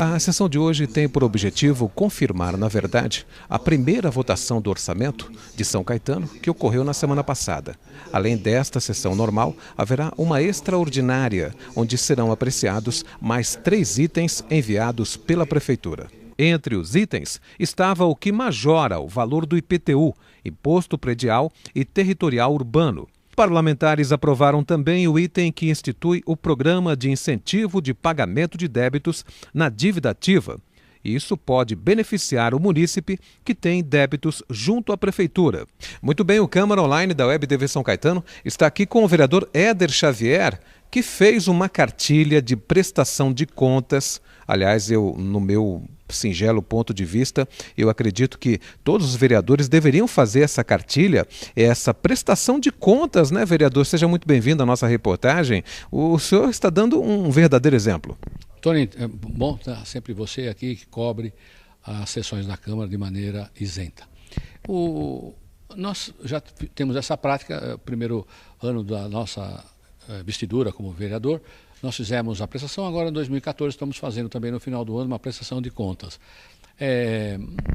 A sessão de hoje tem por objetivo confirmar, na verdade, a primeira votação do orçamento de São Caetano que ocorreu na semana passada. Além desta sessão normal, haverá uma extraordinária, onde serão apreciados mais 3 itens enviados pela Prefeitura. Entre os itens estava o que majora o valor do IPTU, Imposto Predial e Territorial Urbano. Parlamentares aprovaram também o item que institui o Programa de Incentivo de Pagamento de Débitos na Dívida Ativa. Isso pode beneficiar o munícipe que tem débitos junto à Prefeitura. Muito bem, o Câmara Online da Web TV São Caetano está aqui com o vereador Éder Xavier, que fez uma cartilha de prestação de contas. Aliás, no meu singelo ponto de vista, eu acredito que todos os vereadores deveriam fazer essa cartilha, essa prestação de contas, né, vereador? Seja muito bem-vindo à nossa reportagem. O senhor está dando um verdadeiro exemplo. Tony, é bom estar sempre você aqui que cobre as sessões da Câmara de maneira isenta. Nós já temos essa prática, primeiro ano da nossa vestidura como vereador, nós fizemos a prestação, agora em 2014 estamos fazendo também no final do ano uma prestação de contas.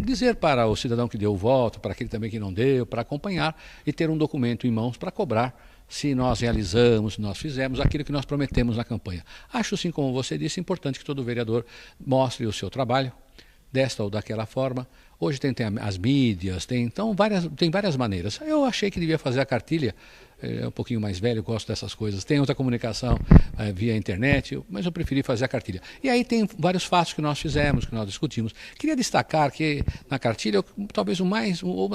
Dizer para o cidadão que deu o voto, para aquele também que não deu, para acompanhar e ter um documento em mãos para cobrar se nós realizamos, se nós fizemos aquilo que nós prometemos na campanha. Acho, sim, como você disse, importante que todo vereador mostre o seu trabalho, desta ou daquela forma. Hoje tem as mídias, tem várias maneiras. Eu achei que devia fazer a cartilha, um pouquinho mais velho, eu gosto dessas coisas. Tem outra comunicação via internet, mas eu preferi fazer a cartilha. E aí tem vários fatos que nós fizemos, que nós discutimos. Queria destacar que na cartilha, talvez uma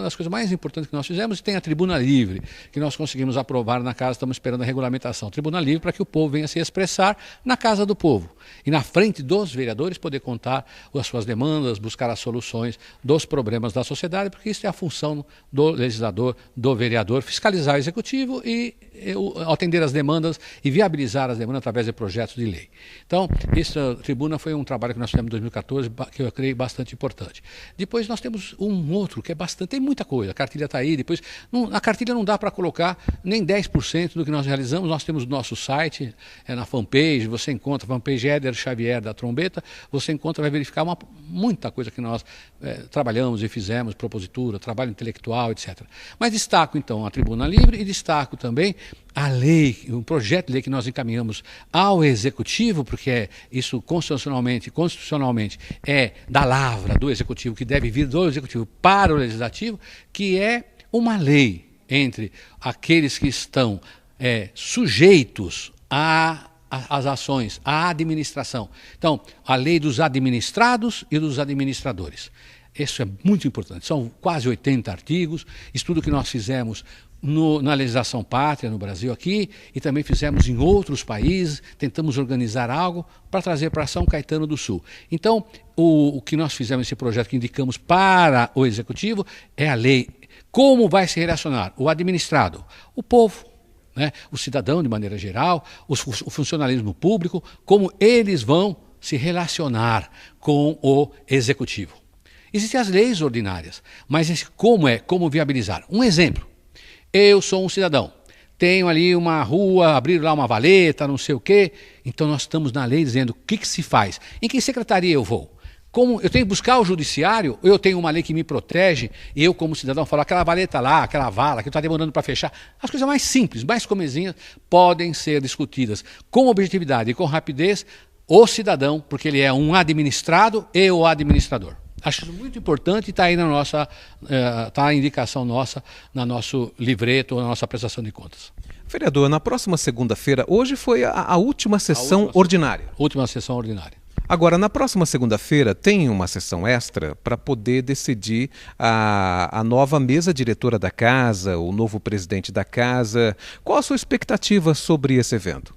das coisas mais importantes que nós fizemos, tem a Tribuna Livre, que nós conseguimos aprovar na casa, estamos esperando a regulamentação. Tribuna Livre para que o povo venha se expressar na casa do povo. E na frente dos vereadores poder contar as suas demandas, buscar as soluções dos problemas da sociedade, porque isso é a função do legislador, do vereador, fiscalizar o executivo e atender as demandas e viabilizar as demandas através de projetos de lei. Então, essa tribuna foi um trabalho que nós fizemos em 2014, que eu creio bastante importante. Depois nós temos um outro que é bastante, tem muita coisa, a cartilha está aí, depois, a cartilha não dá para colocar nem 10% do que nós realizamos, nós temos o nosso site, na fanpage, você encontra, fanpage Éder Xavier da Trombeta, você encontra, vai verificar muita coisa que nós trabalhamos e fizemos, propositura, trabalho intelectual, etc. Mas destaco então a Tribuna Livre e destaco também a lei, um projeto de lei que nós encaminhamos ao Executivo, porque isso constitucionalmente é da lavra do Executivo, que deve vir do Executivo para o Legislativo, que é uma lei entre aqueles que estão sujeitos às ações, à administração. Então, a lei dos administrados e dos administradores. Isso é muito importante. São quase 80 artigos, estudo que nós fizemos na legislação pátria no Brasil aqui e também fizemos em outros países, tentamos organizar algo para trazer para São Caetano do Sul. Então, o que nós fizemos, esse projeto que indicamos para o Executivo é a lei. Como vai se relacionar o administrado, o povo, né, o cidadão de maneira geral, o funcionalismo público, como eles vão se relacionar com o Executivo. Existem as leis ordinárias, mas como viabilizar. Um exemplo. Eu sou um cidadão, tenho ali uma rua, abrir lá uma valeta, não sei o quê. Então nós estamos na lei dizendo o que se faz, em que secretaria eu vou. Como eu tenho que buscar o judiciário, eu tenho uma lei que me protege, e eu como cidadão falo, aquela valeta lá, aquela vala que está demorando para fechar. As coisas mais simples, mais comezinhas, podem ser discutidas com objetividade e com rapidez, o cidadão, porque ele é um administrado e o administrador. Acho isso muito importante e está aí tá a indicação nossa, no nosso livreto, na nossa prestação de contas. Vereador, na próxima segunda-feira, hoje foi a última sessão ordinária. Última sessão ordinária. Agora, na próxima segunda-feira, tem uma sessão extra para poder decidir a nova mesa diretora da casa, o novo presidente da casa. Qual a sua expectativa sobre esse evento?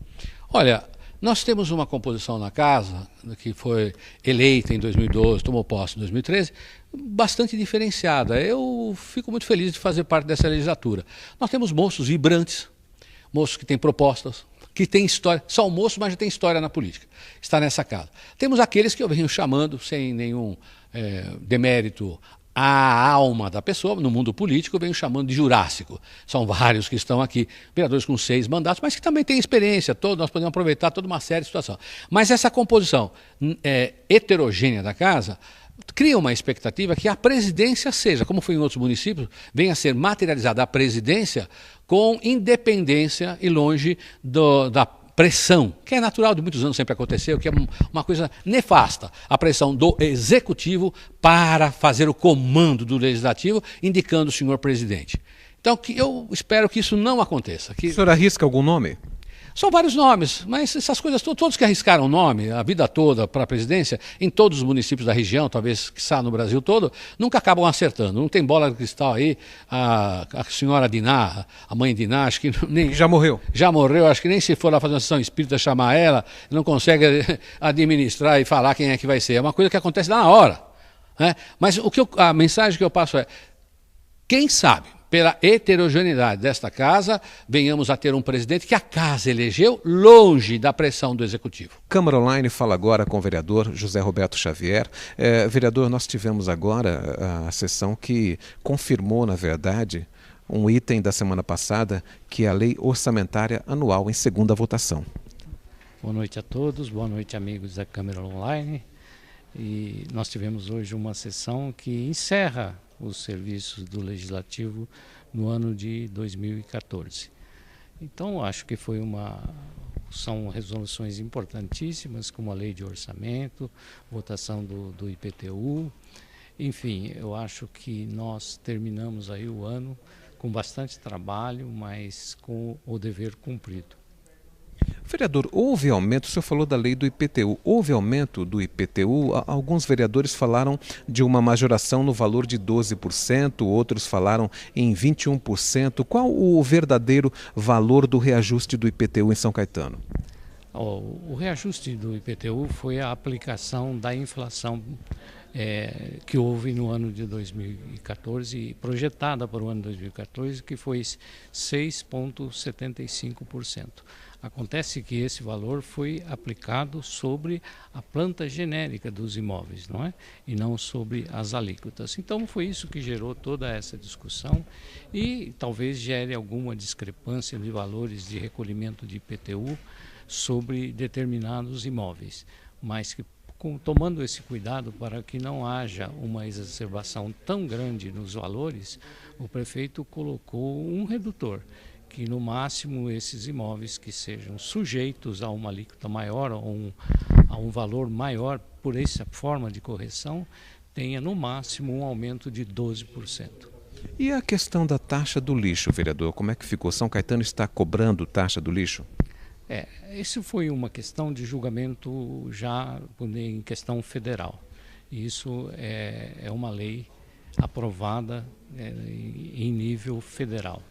Olha, nós temos uma composição na casa, que foi eleita em 2012, tomou posse em 2013, bastante diferenciada. Eu fico muito feliz de fazer parte dessa legislatura. Nós temos moços vibrantes, moços que têm propostas, que têm história, são moços, mas já tem história na política, está nessa casa. Temos aqueles que eu venho chamando, sem nenhum demérito a alma da pessoa, no mundo político, eu venho chamando de jurássico. São vários que estão aqui, vereadores com 6 mandatos, mas que também têm experiência, nós podemos aproveitar toda uma série de situações. Mas essa composição heterogênea da casa cria uma expectativa que a presidência seja, como foi em outros municípios, venha a ser materializada a presidência com independência e longe da pressão, que é natural, de muitos anos sempre aconteceu, que é uma coisa nefasta, a pressão do executivo para fazer o comando do legislativo, indicando o senhor presidente. Então, eu espero que isso não aconteça. O senhor arrisca algum nome? São vários nomes, mas essas coisas, todos que arriscaram nome a vida toda para a presidência, em todos os municípios da região, talvez quiçá no Brasil todo, nunca acabam acertando. Não tem bola de cristal aí. A senhora Diná, a mãe Diná, acho que nem... Já morreu. Já morreu, acho que nem se for lá fazer uma sessão espírita chamar ela, não consegue administrar e falar quem é que vai ser. É uma coisa que acontece lá na hora. Né? Mas a mensagem que eu passo é, quem sabe, pela heterogeneidade desta casa, venhamos a ter um presidente que a casa elegeu longe da pressão do executivo. Câmara Online fala agora com o vereador José Roberto Xavier. Vereador, nós tivemos agora a sessão que confirmou, na verdade, um item da semana passada, que é a Lei Orçamentária Anual em segunda votação. Boa noite a todos, boa noite amigos da Câmara Online. E nós tivemos hoje uma sessão que encerra os serviços do Legislativo no ano de 2014. Então, acho que são resoluções importantíssimas, como a lei de orçamento, votação do IPTU. Enfim, eu acho que nós terminamos aí o ano com bastante trabalho, mas com o dever cumprido. Vereador, houve aumento, o senhor falou da lei do IPTU, houve aumento do IPTU? Alguns vereadores falaram de uma majoração no valor de 12%, outros falaram em 21%. Qual o verdadeiro valor do reajuste do IPTU em São Caetano? O reajuste do IPTU foi a aplicação da inflação que houve no ano de 2014, projetada para o ano de 2014, que foi 6,75%. Acontece que esse valor foi aplicado sobre a planta genérica dos imóveis, não é? E não sobre as alíquotas. Então foi isso que gerou toda essa discussão e talvez gere alguma discrepância de valores de recolhimento de IPTU sobre determinados imóveis, mas que tomando esse cuidado para que não haja uma exacerbação tão grande nos valores, o prefeito colocou um redutor, que no máximo esses imóveis que sejam sujeitos a uma alíquota maior ou a um valor maior por essa forma de correção, tenha no máximo um aumento de 12%. E a questão da taxa do lixo, vereador, como é que ficou? São Caetano está cobrando taxa do lixo? Isso foi uma questão de julgamento já em questão federal. Isso é uma lei aprovada em nível federal.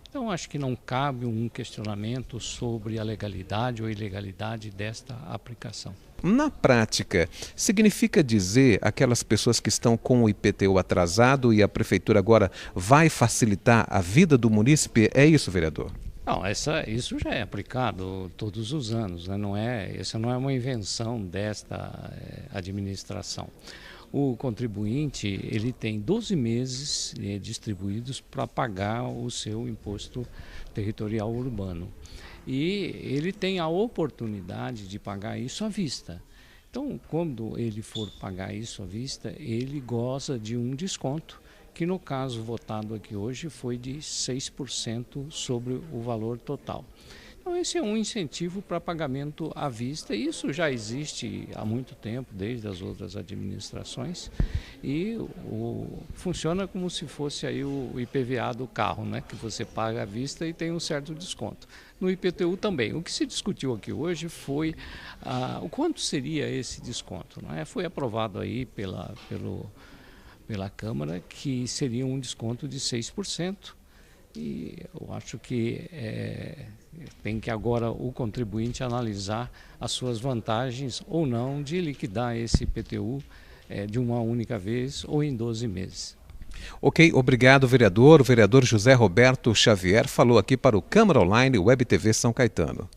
Então, acho que não cabe um questionamento sobre a legalidade ou ilegalidade desta aplicação. Na prática, significa dizer aquelas pessoas que estão com o IPTU atrasado e a prefeitura agora vai facilitar a vida do munícipe? É isso, vereador? Não, isso já é aplicado todos os anos, né? Essa não é uma invenção desta administração. O contribuinte ele tem 12 meses distribuídos para pagar o seu imposto territorial urbano. E ele tem a oportunidade de pagar isso à vista. Então, quando ele for pagar isso à vista, ele goza de um desconto, que no caso votado aqui hoje foi de 6% sobre o valor total. Então esse é um incentivo para pagamento à vista, e isso já existe há muito tempo, desde as outras administrações, e funciona como se fosse aí o IPVA do carro, né? Que você paga à vista e tem um certo desconto. No IPTU também. O que se discutiu aqui hoje foi o quanto seria esse desconto, não é? Foi aprovado aí pela Câmara que seria um desconto de 6%. E eu acho que tem que agora o contribuinte analisar as suas vantagens ou não de liquidar esse IPTU de uma única vez ou em 12 meses. Ok, obrigado, vereador. O vereador José Roberto Xavier falou aqui para o Câmara Online Web TV São Caetano.